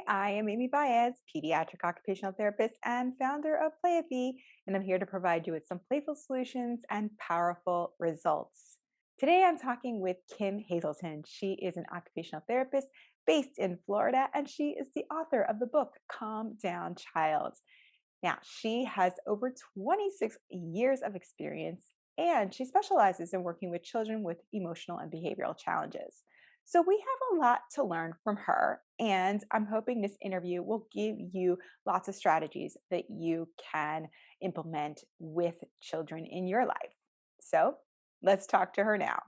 I am Amy Baez, pediatric occupational therapist and founder of Playapy, and I'm here to provide you with some playful solutions and powerful results. Today, I'm talking with Kim Hazelton. She is an occupational therapist based in Florida, and she is the author of the book Calm Down Child. Now, she has over 26 years of experience and she specializes in working with children with emotional and behavioral challenges. So, we have a lot to learn from her, and I'm hoping this interview will give you lots of strategies that you can implement with children in your life. So, let's talk to her now.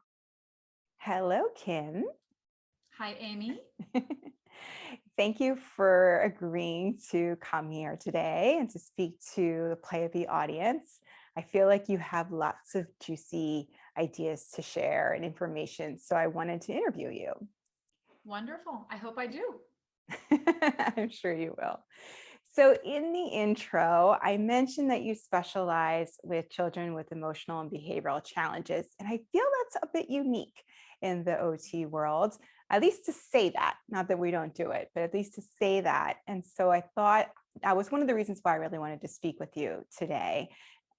Hello, Kim. Hi, Amy. Thank you for agreeing to come here today and to speak to the Playapy audience. I feel like you have lots of juicy ideas to share and information, so I wanted to interview you. Wonderful. I hope I do. I'm sure you will. So, in the intro, I mentioned that you specialize with children with emotional and behavioral challenges. And I feel that's a bit unique in the OT world, at least to say that, not that we don't do it, but at least to say that. And so I thought that was one of the reasons why I really wanted to speak with you today.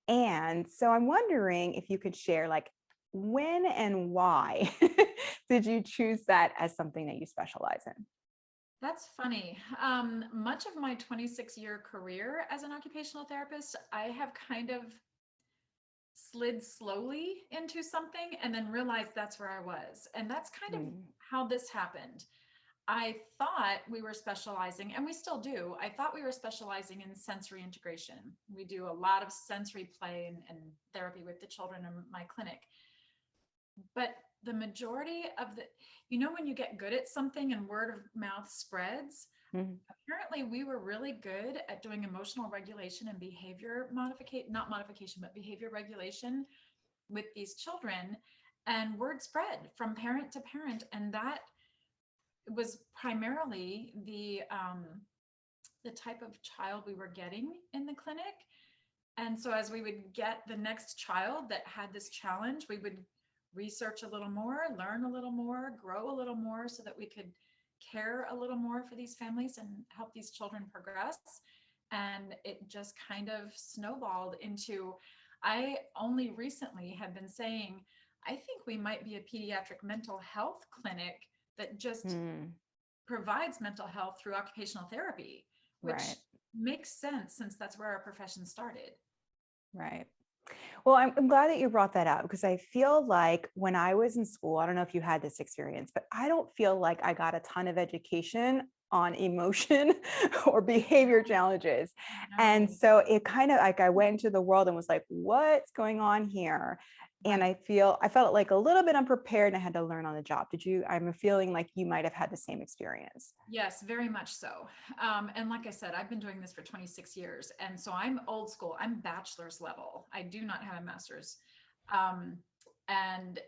And so I'm wondering if you could share, like, when and why did you choose that as something that you specialize in? That's funny. Much of my 26-year career as an occupational therapist, I have kind of slid slowly into something and then realized that's where I was. And that's kind of Mm, how this happened. I thought we were specializing, and we still do. I thought we were specializing in sensory integration. We do a lot of sensory play and therapy with the children in my clinic. But the majority of when you get good at something and word of mouth spreads, mhm. apparently we were really good at doing emotional regulation and behavior modification, not modification, but behavior regulation with these children. And word spread from parent to parent. And that was primarily the type of child we were getting in the clinic. And so as we would get the next child that had this challenge, we would research a little more, learn a little more, grow a little more so that we could care a little more for these families and help these children progress. And it just kind of snowballed into, I only recently have been saying, I think we might be a pediatric mental health clinic that just Mm, provides mental health through occupational therapy, which right, makes sense since that's where our profession started. right. Well, I'm glad that you brought that up because I feel like when I was in school, I don't know if you had this experience, but I don't feel like I got a ton of education on emotion or behavior challenges. And No, so it kind of like I went into the world and was like, what's going on here? And right. I felt like a little bit unprepared and I had to learn on the job. I'm feeling like you might have had the same experience. Yes, very much so. And like I said, I've been doing this for 26 years. And so I'm old school. I'm bachelor's level. I do not have a master's. Um, and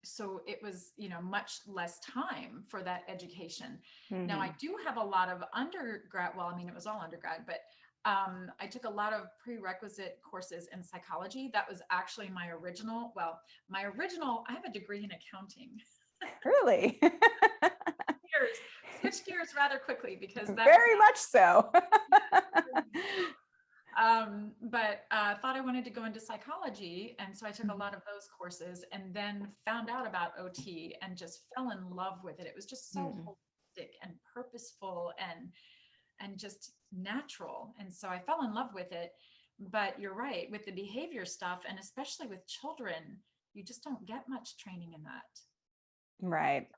so it was, much less time for that education. Now I Hmm. do have a lot of undergrad. Well, I mean, it was all undergrad, but I took a lot of prerequisite courses in psychology. That was actually I have a degree in accounting. Really? Gears, switch gears rather quickly because that was Very much so. but thought I wanted to go into psychology. And so I took a lot of those courses and then found out about OT and just fell in love with it. It was just so Mhm. holistic and purposeful and just natural. And so I fell in love with it. But you're right, with the behavior stuff, and especially with children, you just don't get much training in that. Right.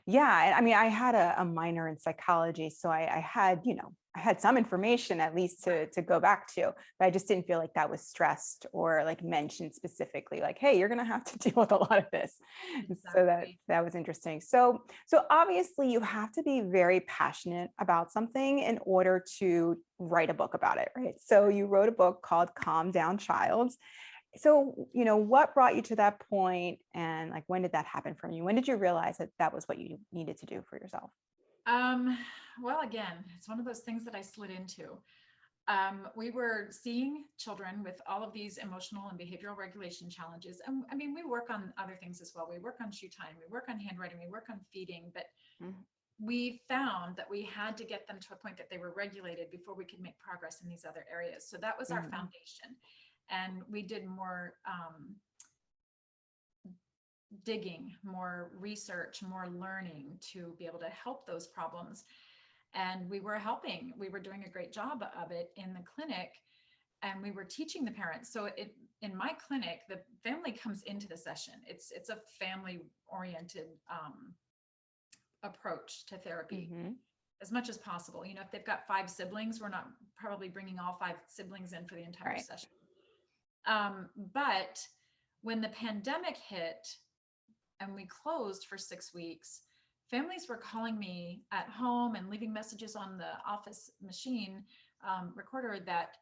Yeah. I mean, I had a minor in psychology, so I had, I had some information at least to go back to, but I just didn't feel like that was stressed or like mentioned specifically, like, hey, you're going to have to deal with a lot of this. So Exactly. that was interesting. So obviously you have to be very passionate about something in order to write a book about it, right? So you wrote a book called Calm Down Child. So, what brought you to that point and like when did that happen for you? When did you realize that that was what you needed to do for yourself? Um, well, again, it's one of those things that I slid into. We were seeing children with all of these emotional and behavioral regulation challenges. And I mean, we work on other things as well. We work on shoe time, we work on handwriting, we work on feeding, but we found that we had to get them to a point that they were regulated before we could make progress in these other areas. So that was our Mhm. foundation. And we did more digging, more research, more learning to be able to help those problems. And we were helping, we were doing a great job of it in the clinic, and we were teaching the parents. So in my clinic, the family comes into the session. It's a family oriented approach to therapy Mhm. as much as possible. You know, if they've got 5 siblings, we're not probably bringing all 5 siblings in for the entire Right. session. But when the pandemic hit and we closed for 6 weeks, families were calling me at home and leaving messages on the office machine recorder that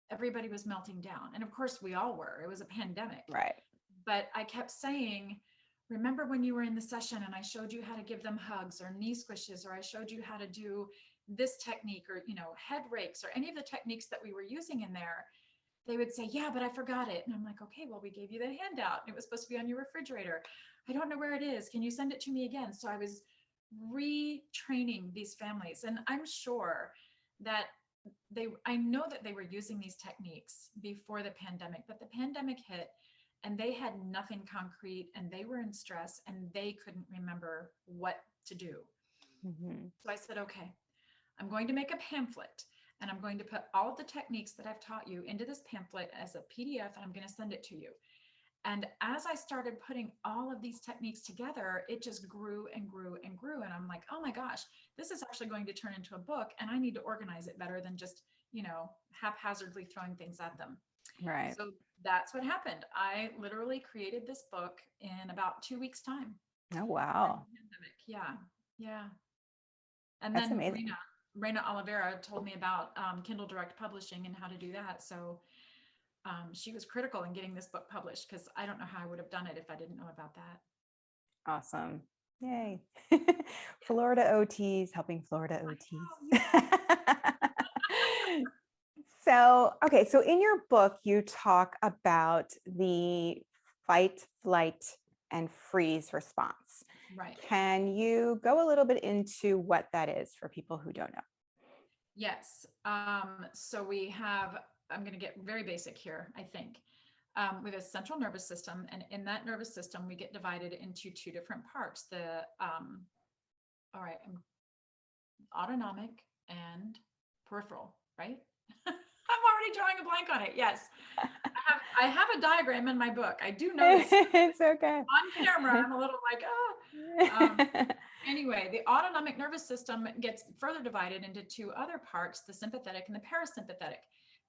everybody was melting down. And of course, we all were. It was a pandemic. Right. But I kept saying, remember when you were in the session and I showed you how to give them hugs or knee squishes, or I showed you how to do this technique, or, you know, head rakes, or any of the techniques that we were using in there. They would say, yeah, but I forgot it. And I'm like, okay, well, we gave you the handout. It was supposed to be on your refrigerator. I don't know where it is. Can you send it to me again? So I was retraining these families. And I'm sure that I know that they were using these techniques before the pandemic, but the pandemic hit and they had nothing concrete and they were in stress and they couldn't remember what to do. Mhm. So I said, okay, I'm going to make a pamphlet and I'm going to put all of the techniques that I've taught you into this pamphlet as a PDF, and I'm going to send it to you. And as I started putting all of these techniques together, it just grew and grew and grew. And I'm like, oh my gosh, this is actually going to turn into a book, and I need to organize it better than just, you know, haphazardly throwing things at them. Right. So that's what happened. I literally created this book in about 2 weeks' time Oh, during wow. the pandemic. Yeah. Yeah. And That's then amazing. Reina Oliveira told me about Kindle Direct Publishing and how to do that. So she was critical in getting this book published, because I don't know how I would have done it if I didn't know about that. Awesome. Yay. Yeah. Florida OTs helping Florida I OTs. know. Yeah. So, okay, so in your book, you talk about the fight, flight, and freeze response. Right. Can you go a little bit into what that is for people who don't know? Yes. So we have, I'm going to get very basic here, I think. We have a central nervous system, and in that nervous system, we get divided into 2 different parts. All right, autonomic and peripheral, right? I'm already drawing a blank on it. Yes. I have a diagram in my book. I do notice It's okay. on camera, I'm a little like, anyway, the autonomic nervous system gets further divided into 2 other parts, the sympathetic and the parasympathetic.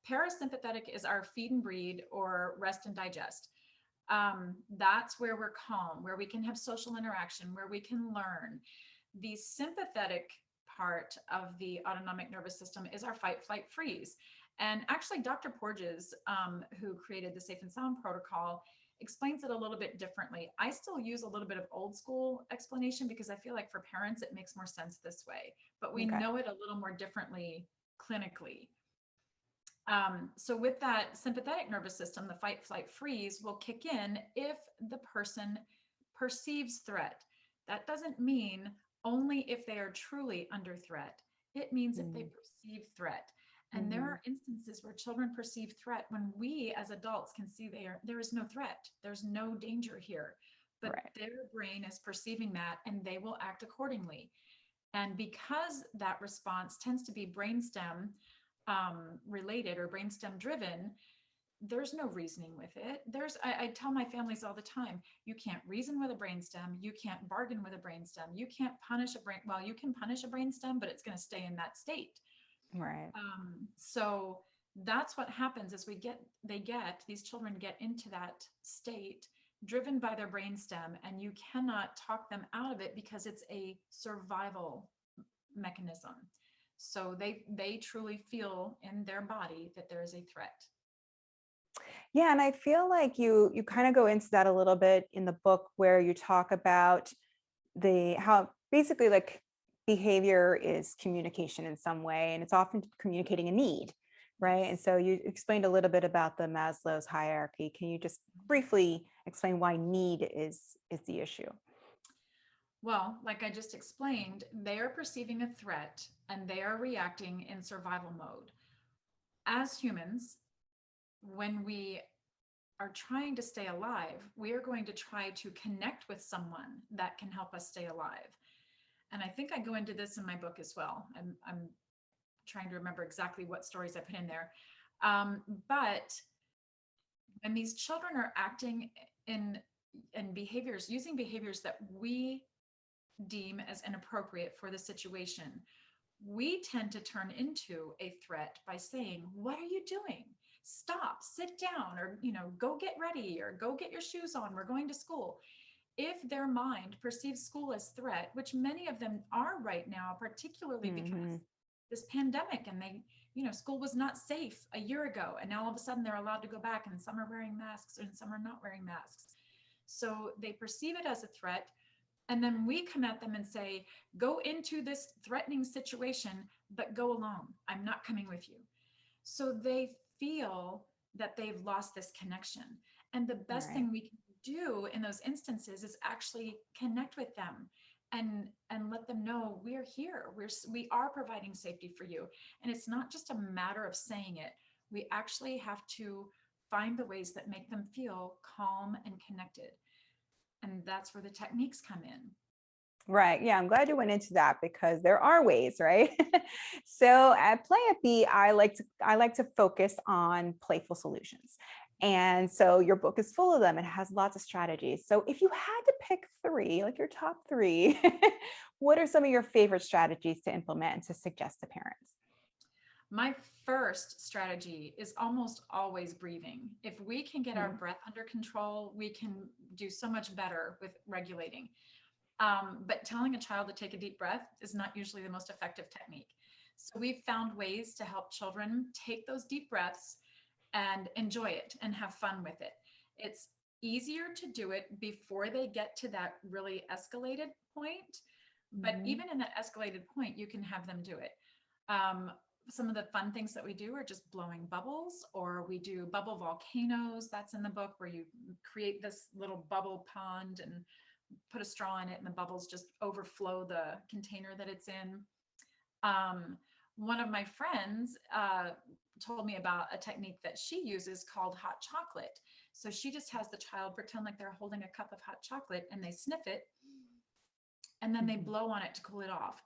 Parasympathetic is our feed and breed, or rest and digest. That's where we're calm, where we can have social interaction, where we can learn. The sympathetic part of the autonomic nervous system is our fight, flight, freeze. And actually, Dr. Porges, who created the Safe and Sound protocol, explains it a little bit differently. I still use a little bit of old school explanation because I feel like for parents, it makes more sense this way, but we Okay. know it a little more differently clinically. So with that sympathetic nervous system, the fight, flight, freeze will kick in if the person perceives threat. That doesn't mean only if they are truly under threat. It means if they Mm. perceive threat. And there Mhm. are instances where children perceive threat when we as adults can see there is no threat. There's no danger here. But Right. their brain is perceiving that and they will act accordingly. And because that response tends to be brainstem related or brainstem driven, there's no reasoning with it. I tell my families all the time, you can't reason with a brainstem, you can't bargain with a brainstem, you can't punish well, you can punish a brainstem, but it's going to stay in that state. Right. So that's what happens is these children get into that state driven by their brainstem, and you cannot talk them out of it because it's a survival mechanism. So they truly feel in their body that there is a threat. Yeah, and I feel like you kind of go into that a little bit in the book where you talk about the how basically like behavior is communication in some way, and it's often communicating a need, right? And Yes. so you explained a little bit about the Maslow's hierarchy. Can you just briefly explain why need is the issue? Well, like I just explained, they are perceiving a threat and they are reacting in survival mode. As humans, when we are trying to stay alive, we are going to try to connect with someone that can help us stay alive. And I think I go into this in my book as well. I'm trying to remember exactly what stories I put in there. But when these children are acting in behaviors, using behaviors that we deem as inappropriate for the situation, we tend to turn into a threat by saying, "What are you doing? Stop, sit down, or go get ready, or go get your shoes on. We're going to school." If their mind perceives school as threat, which many of them are right now, particularly because Hmm. this pandemic, and school was not safe a year ago, and now all of a sudden they're allowed to go back, and some are wearing masks and some are not wearing masks. So they perceive it as a threat. And then we come at them and say, "Go into this threatening situation, but go alone. I'm not coming with you." So they feel that they've lost this connection. And the best Right. thing we can do in those instances is actually connect with them and let them know we're here. We are providing safety for you. And it's not just a matter of saying it. We actually have to find the ways that make them feel calm and connected. And that's where the techniques come in. Right. Yeah, I'm glad you went into that because there are ways, right? So at Playapy, I like to focus on playful solutions. And so your book is full of them. It has lots of strategies. So if you had to pick three, like your top three, what are some of your favorite strategies to implement and to suggest to parents? My first strategy is almost always breathing. If we can get our Mm, breath under control, we can do so much better with regulating. But telling a child to take a deep breath is not usually the most effective technique. So we've found ways to help children take those deep breaths and enjoy it and have fun with it. It's easier to do it before they get to that really escalated point. But mhm, even in that escalated point, you can have them do it. Um, some of the fun things that we do are just blowing bubbles, or we do bubble volcanoes. That's in the book, where you create this little bubble pond and put a straw in it, and the bubbles just overflow the container that it's in. Um, One of my friends told me about a technique that she uses called hot chocolate. So she just has the child pretend like they're holding a cup of hot chocolate, and they sniff it, and then they mhm. blow on it to cool it off.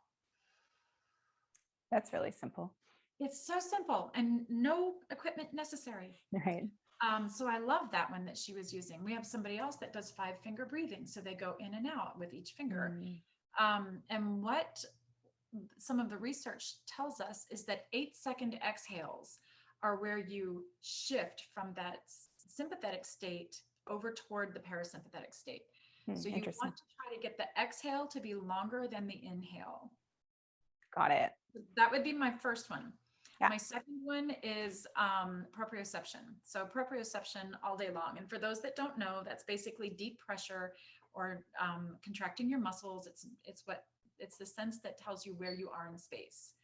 That's really simple. It's so simple and no equipment necessary. Right. So I love that one that she was using. We have somebody else that does 5 finger breathing. So they go in and out with each finger. Mm, And what some of the research tells us is that 8-second exhales are where you shift from that sympathetic state over toward the parasympathetic state. So you interesting. want to try to get the exhale to be longer than the inhale. Got it. That would be my first one. Yeah. My second one is proprioception. So proprioception all day long. And for those that don't know, that's basically deep pressure or contracting your muscles. It's the sense that tells you where you are in space.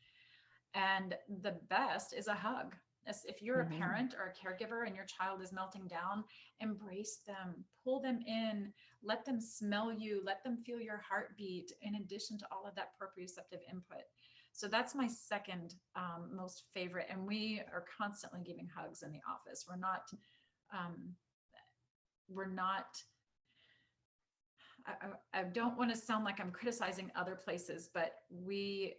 And the best is a hug. If you're a Mhm. parent or a caregiver and your child is melting down, embrace them, pull them in, let them smell you, let them feel your heartbeat, in addition to all of that proprioceptive input. So that's my second most favorite. And we are constantly giving hugs in the office. Um, we're not I don't want to sound like I'm criticizing other places, but we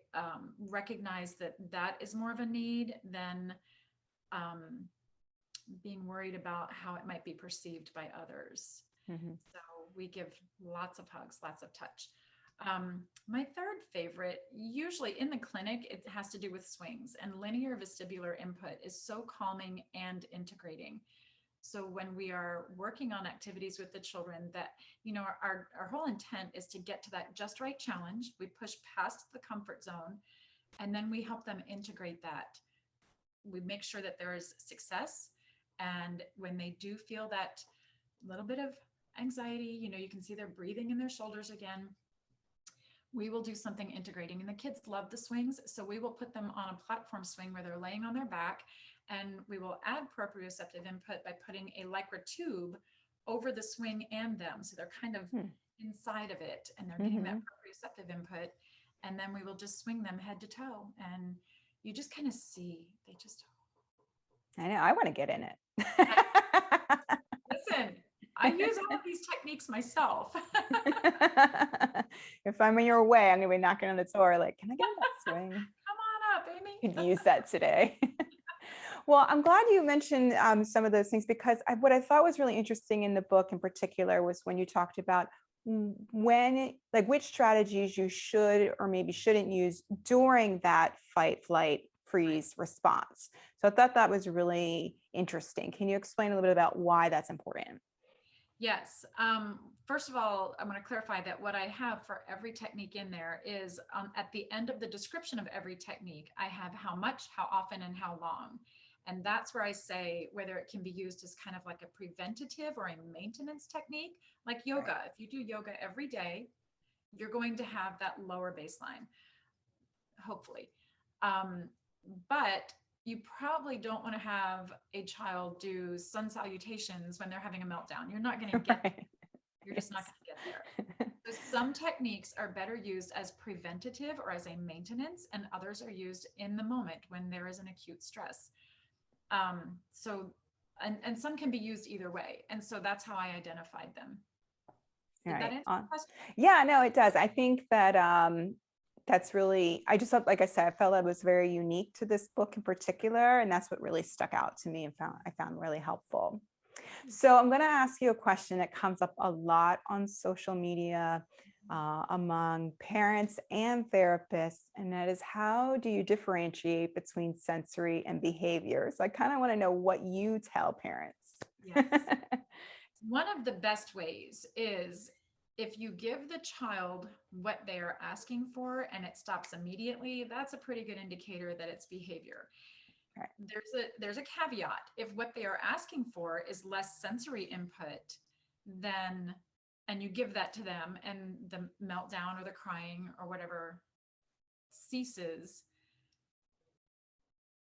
recognize that that is more of a need than um, being worried about how it might be perceived by others. Mhm. So we give lots of hugs, lots of touch. My third favorite, usually in the clinic, it has to do with swings, and linear vestibular input is so calming and integrating. So when we are working on activities with the children, that our whole intent is to get to that just right challenge. We push past the comfort zone, and then we help them integrate that. We make sure that there is success, and when they do feel that little bit of anxiety, you can see they're breathing in their shoulders again, we will do something integrating. And the kids love the swings, so we will put them on a platform swing where they're laying on their back, and we will add proprioceptive input by putting a lycra tube over the swing and them. So they're kind of Hmm. inside of it and they're getting that Mhm. proprioceptive input. And then we will just swing them head to toe. And you just kind of see, they just, I know. I want to get in it. I, listen, I use all of these techniques myself. If I'm in your way, I'm going to be knocking on the door like, can I get in that swing? Come on up, Amy. Could use that today. Well, I'm glad you mentioned some of those things because what I thought was really interesting in the book in particular was when you talked about when, like which strategies you should or maybe shouldn't use during that fight, flight, freeze response. So I thought that was really interesting. Can you explain a little bit about why that's important? Yes. First of all, I'm going to clarify that what I have for every technique in there is at the end of the description of every technique, I have how much, how often, and how long. And that's where I say whether it can be used as kind of like a preventative or a maintenance technique, like yoga. Right. If you do yoga every day, you're going to have that lower baseline, hopefully. Um, but you probably don't want to have a child do sun salutations when they're having a meltdown. You're not going to get Right. you're just not going to get there. So some techniques are better used as preventative or as a maintenance, and others are used in the moment when there is an acute stress. So, and some can be used either way. And so that's how I identified them. All Did that right. answer the question? Yeah, no, it does. I think that that's really, I just thought, like I said, I felt that was very unique to this book in particular. And that's what really stuck out to me and I found really helpful. So I'm going to ask you a question that comes up a lot on social media among parents and therapists, and that is how do you differentiate between sensory and behavior? So I kind of want to know what you tell parents. Yes. One of the best ways is if you give the child what they are asking for and it stops immediately, that's a pretty good indicator that it's behavior. Right. There's a caveat. If what they are asking for is less sensory input, then and you give that to them and the meltdown or the crying or whatever ceases,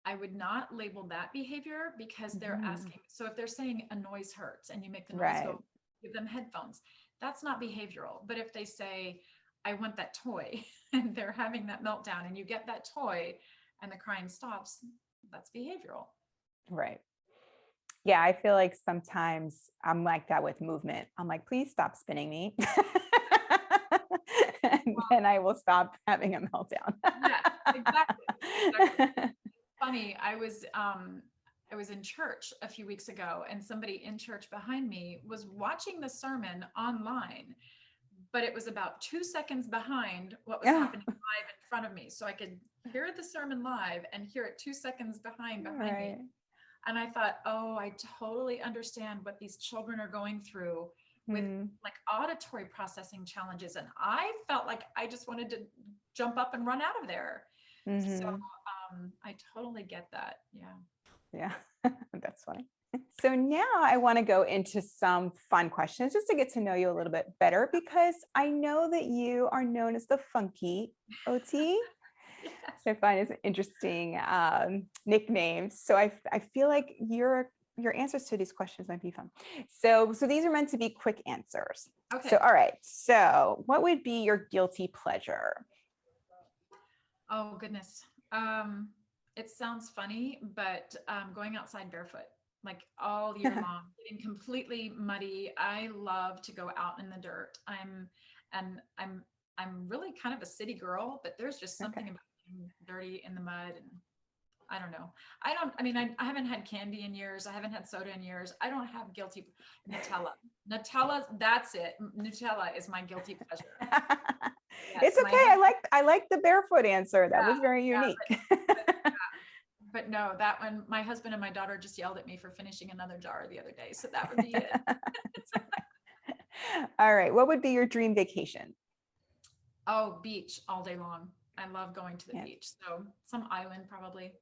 I would not label that behavior because they're Mhm. asking. So if they're saying a noise hurts and you make the noise Right. go, give them headphones. That's not behavioral. But if they say, I want that toy and they're having that meltdown and you get that toy and the crying stops, that's behavioral. Right. Yeah, I feel like sometimes I'm like that with movement. I'm like, please stop spinning me. And then I will stop having a meltdown. Yes, exactly. Exactly. Funny, I was in church a few weeks ago and somebody in church behind me was watching the sermon online, but it was about 2 seconds behind what was Yeah. happening live in front of me. So I could hear the sermon live and hear it 2 seconds behind me. Right. And I thought, oh, I totally understand what these children are going through with Hmm. like auditory processing challenges. And I felt like I just wanted to jump up and run out of there. So Hmm. I totally get that. Yeah. Yeah, that's funny. So now I want to go into some fun questions just to get to know you a little bit better because I know that you are known as the funky OT. Yes. So I find it's an interesting nickname. So I feel like your answers to these questions might be fun. So these are meant to be quick answers. Okay. So all right. So what would be your guilty pleasure? Oh goodness. It sounds funny, but going outside barefoot, like all year long, getting completely muddy. I love to go out in the dirt. And I'm really kind of a city girl, but there's just something Okay. about being dirty in the mud and I don't know. I haven't had candy in years. I haven't had soda in years. I don't have guilty Nutella. Nutella, that's it. Nutella is my guilty pleasure. Yes, It's my okay. husband, I like the barefoot answer. That yeah, was very yeah, unique. but no, that one, my husband and my daughter just yelled at me for finishing another jar the other day. So that would be it. All right. What would be your dream vacation? Oh, beach all day long. I love going to the Yeah, beach. So some island probably.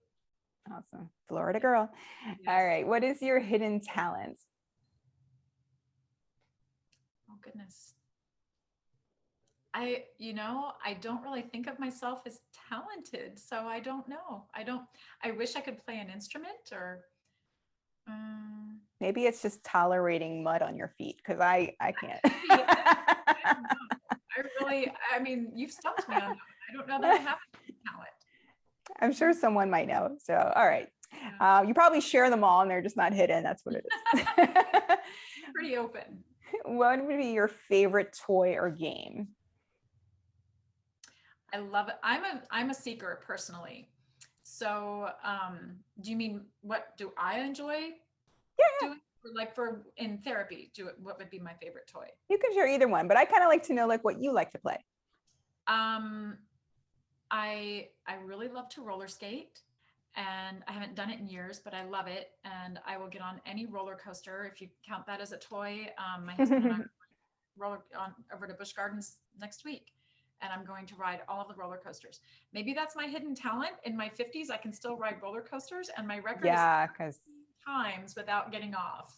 awesome. Florida Yeah. girl. Yes. All right. What is your hidden talent? Oh goodness. I don't really think of myself as talented. So I don't know. I wish I could play an instrument or Maybe it's just tolerating mud on your feet because I can't. Maybe it is. I don't know. I mean, you've stumped me on that one. I don't know that I have a talent. I'm sure someone might know. So, all right. Yeah. You probably share them all and they're just not hidden. That's what it is. Pretty open. What would be your favorite toy or game? I love it. I'm a seeker personally. So, do you mean what do I enjoy Yeah, doing? Or like for in therapy, what would be my favorite toy? you can share either one, but I kind of like to know like what you like to play. Um, I really love to roller skate, and I haven't done it in years, but I love it, and I will get on any roller coaster if you count that as a toy. My husband and I roller on over to Busch Gardens next week, and I'm going to ride all of the roller coasters. Maybe that's my hidden talent. In my 50s, I can still ride roller coasters, and my record is Yeah, because times without getting off.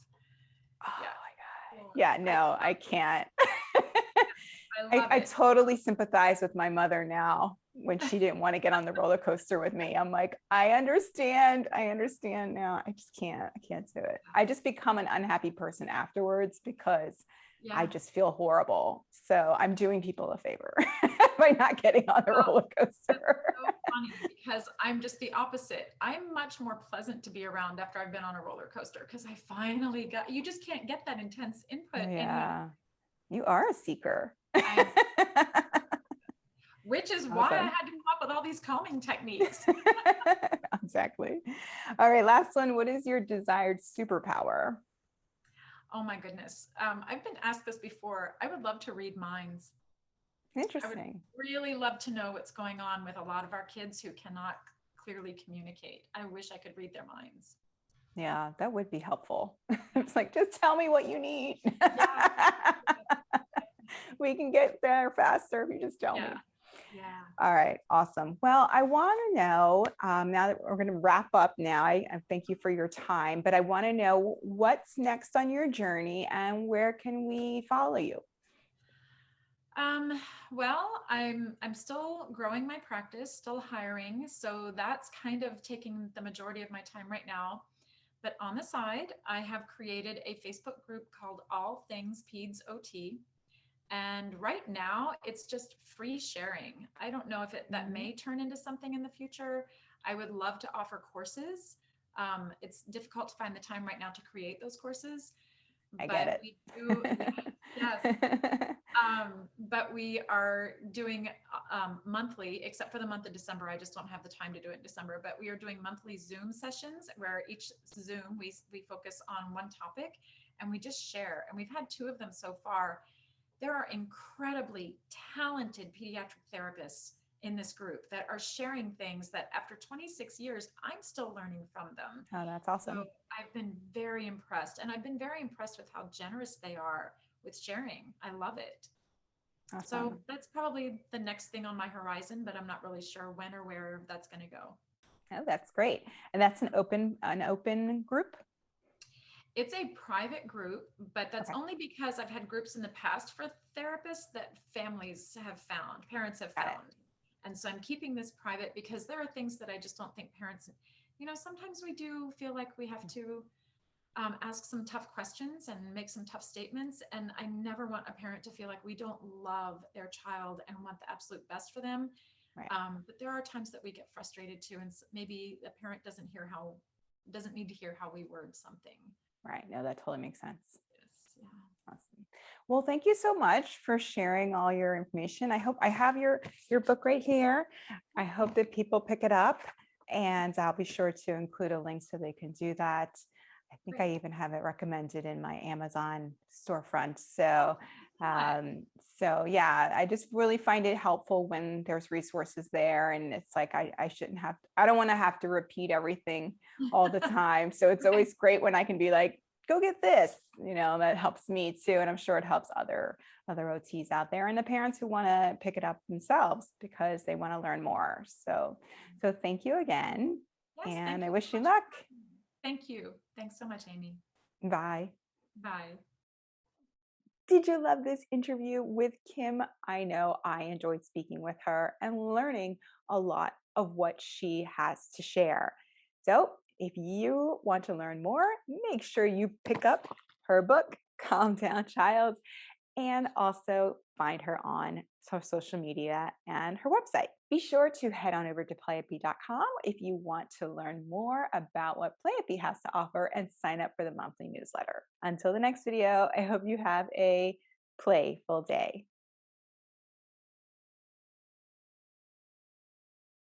oh Yeah. my God. So Yeah, no, I can't. I I, love I it. totally sympathize with my mother now when she didn't want to get on the roller coaster with me. I'm like, I understand. I understand now. I just can't. I can't do it. I just become an unhappy person afterwards because I Yeah. just feel horrible. So I'm doing people a favor by not getting on the Well, roller that's coaster. so funny because I'm just the opposite. I'm much more pleasant to be around after I've been on a roller coaster because I finally got, you just can't get that intense input anywhere. Yeah, you are a seeker. I'm, which is why I Awesome. had to come up with all these calming techniques. Exactly. All right, last one. What is your desired superpower? Oh my goodness. I've been asked this before. I would love to read minds. I would Interesting. really love to know what's going on with a lot of our kids who cannot clearly communicate. I wish I could read their minds. Yeah, that would be helpful. It's like, just tell me what you need. Yeah. We can get there faster if you just tell Yeah. me. Yeah. All right, awesome. Well, I want to know now that we're going to wrap up now, I thank you for your time, but I want to know what's next on your journey and where can we follow you? Um, well, I'm still growing my practice, still hiring, so that's kind of taking the majority of my time right now. But on the side, I have created a Facebook group called All Things Peds OT. And right now, it's just free sharing. I don't know if that Mhm. may turn into something in the future. I would love to offer courses. It's difficult to find the time right now to create those courses, I get but it. we do. Yeah, yes. But we are doing monthly, except for the month of December. I just don't have the time to do it in December. But we are doing monthly Zoom sessions where each Zoom we focus on one topic and we just share. And we've had 2 of them so far. There are incredibly talented pediatric therapists in this group that are sharing things that after 26 years, I'm still learning from them. Oh, that's So awesome. I've been very impressed, and I've been very impressed with how generous they are with sharing. I love it. So Awesome. that's probably the next thing on my horizon, but I'm not really sure when or where that's going to go. Oh, that's great. And that's an open group? It's a private group, but that's Okay, only because I've had groups in the past for therapists that families have found, parents have got it. found. And so I'm keeping this private because there are things that I just don't think parents, sometimes we do feel like we have to ask some tough questions and make some tough statements. And I never want a parent to feel like we don't love their child and want the absolute best for them. Right. But there are times that we get frustrated too, and maybe the parent doesn't need to hear how we word something. Right. No, that totally makes sense. Yes, yeah. Awesome. Well, thank you so much for sharing all your information. I hope I have your book right here. I hope that people pick it up, and I'll be sure to include a link so they can do that. I think I Great. even have it recommended in my Amazon storefront. So, Fun. um, so yeah, I just really find it helpful when there's resources there, and it's like I shouldn't have. I don't want to have to repeat everything all the time. So it's Right. always great when I can be like, go get this, that helps me too. And I'm sure it helps other OTs out there and the parents who want to pick it up themselves because they want to learn more. So thank you again. Yes, And thank I you wish so you much luck. for having me. Thank you. Thanks so much, Amy. Bye. Bye. Did you love this interview with Kim? I know I enjoyed speaking with her and learning a lot of what she has to share. So If you want to learn more, make sure you pick up her book, Calm Down Child, and also find her on social media and her website. Be sure to head on over to playapy.com if you want to learn more about what Playapy has to offer and sign up for the monthly newsletter. Until the next video, I hope you have a playful day.